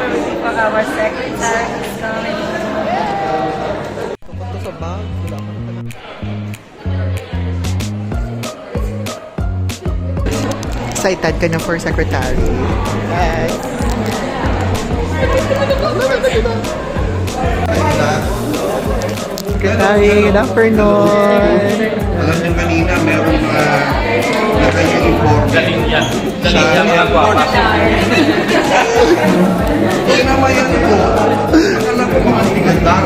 we're waiting for our secretary who's coming. Pupunta sa bag. Wala ka na pala. Excited ka na for secretary? Yes. Secretary, good afternoon. Alam niyo kanina, meron naka-uniform. Galing yan mga gwapa. Kaya naman yan po. Akala ko mga tigas lang.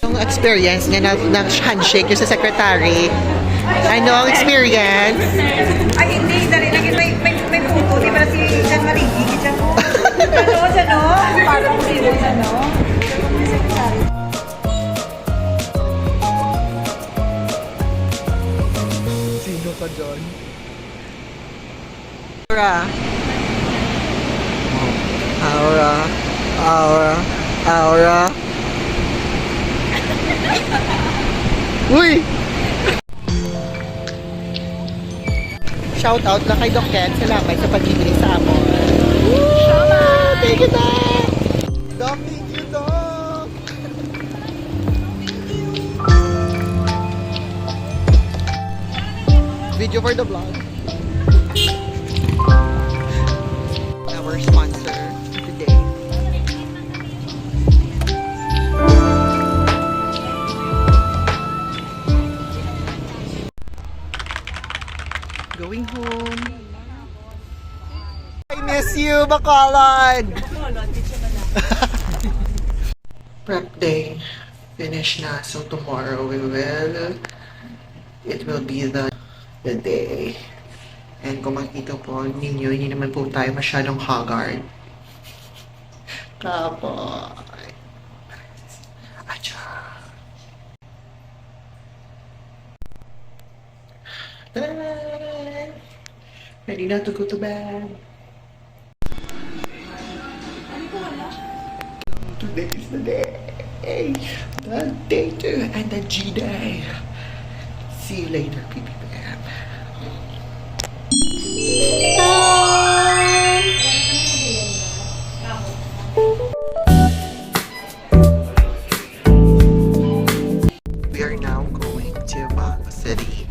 Yung experience nga na handshake yung sa secretary. Ano ang experience? Ay, hindi. Dali lang. May puto. Di ba si Jean Marie? Gigit siya mo. Ano siya, no? Parang sino siya, no? Sino ka dyan? Aura. Aura. Aura. Aura. Uy! Shout out lang kay Doc Ken. Salamat sa pag-ibig sa amon. Woo! Thank you, Doc! Doc, thank you, Doc! Video for the vlog. Our sponsor today. Going home. I miss you, Bacolod! Prep day. Finish na. So tomorrow it will be the day. And kung makita po ninyo, hindi naman po tayo masyadong haggard. Kapoy. Acha. Ready na to go to bed. Today is the day. The day 2 and the G day. See you later, PPPM. We are now going to Baguio City.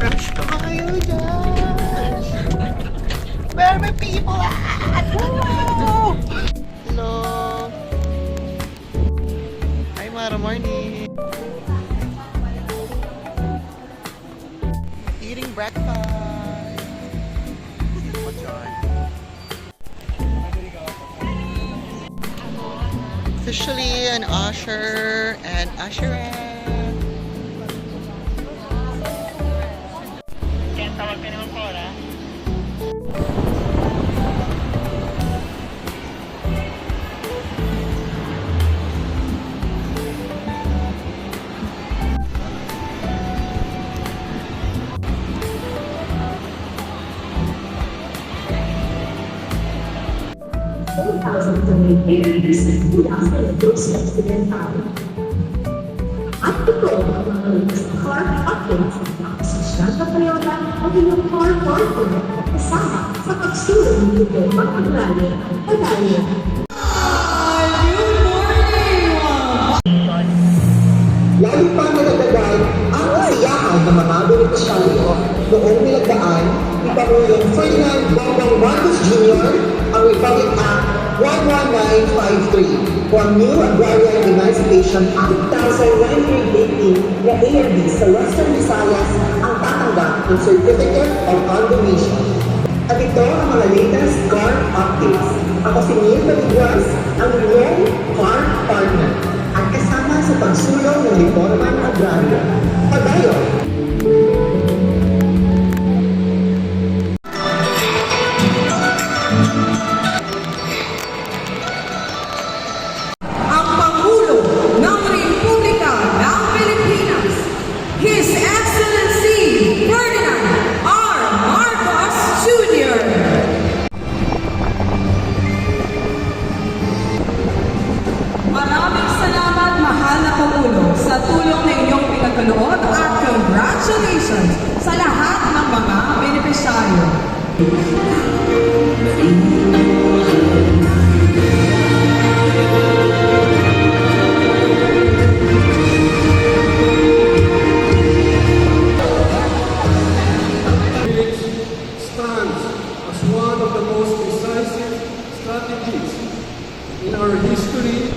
Rush pa kayo dyan! Where are my people at? Woo! Hello! Hi, Mara Morning! Eating breakfast! Sino pa dyan? Officially an usher and usherette. Tawag ka naman po, ha? At ito ang mga latest car updates ng Asosyan sa Toyota o inyong car partner kasama sa pagsulong nito pag-agrali at pag-alya. Lalo pa nadagdagan ang kasiyahan ng mga benepisyaryo noong nilagdaan ni Pangulong Ferdinand Bongbong Marcos Jr. ang Republic Act 11953 o ang New Agrarian Emancipation Act 1918 na ARD sa Western Visayas ang tatanggap ng Certificate of Condonation. At ito ang mga latest car updates. Ako si Neil Paliguas, ang inyong car partner at kasama sa pagsulong ng reforma ng agraryo. Padayon! Ang Pangulo ng Republika ng Pilipinas, His Excellency Ferdinand R. Marcos Jr. Maraming salamat, mahal na Pangulo, sa tulong na inyong pinagkaloob at congratulations stands as one of the most decisive strategies in our history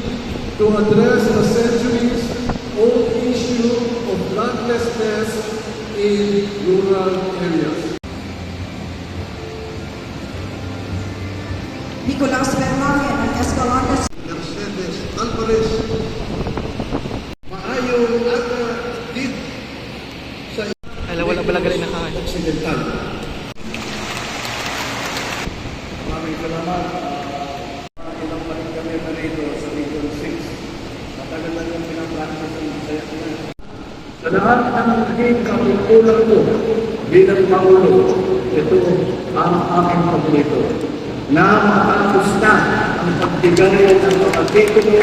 to address the centuries-old issue of landlessness in rural areas. Nicolas Berlangin ng Escalante Mercedes Alvarez, maayong aga din sa Alam, wala balagaling na kain. Occidental. Maraming salamat. Ilang pa rin kami na rito sa Region 6. Matagal na yung pinapractice ng saya ko na. Sa lahat ng naging kapitulan ko bilang Pangulo, ito ang aking paborito. Na matapos na ang pagbigay ng mga titulo,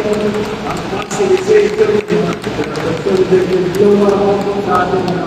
ang facilitator, Dr. David Loa, sa ating mga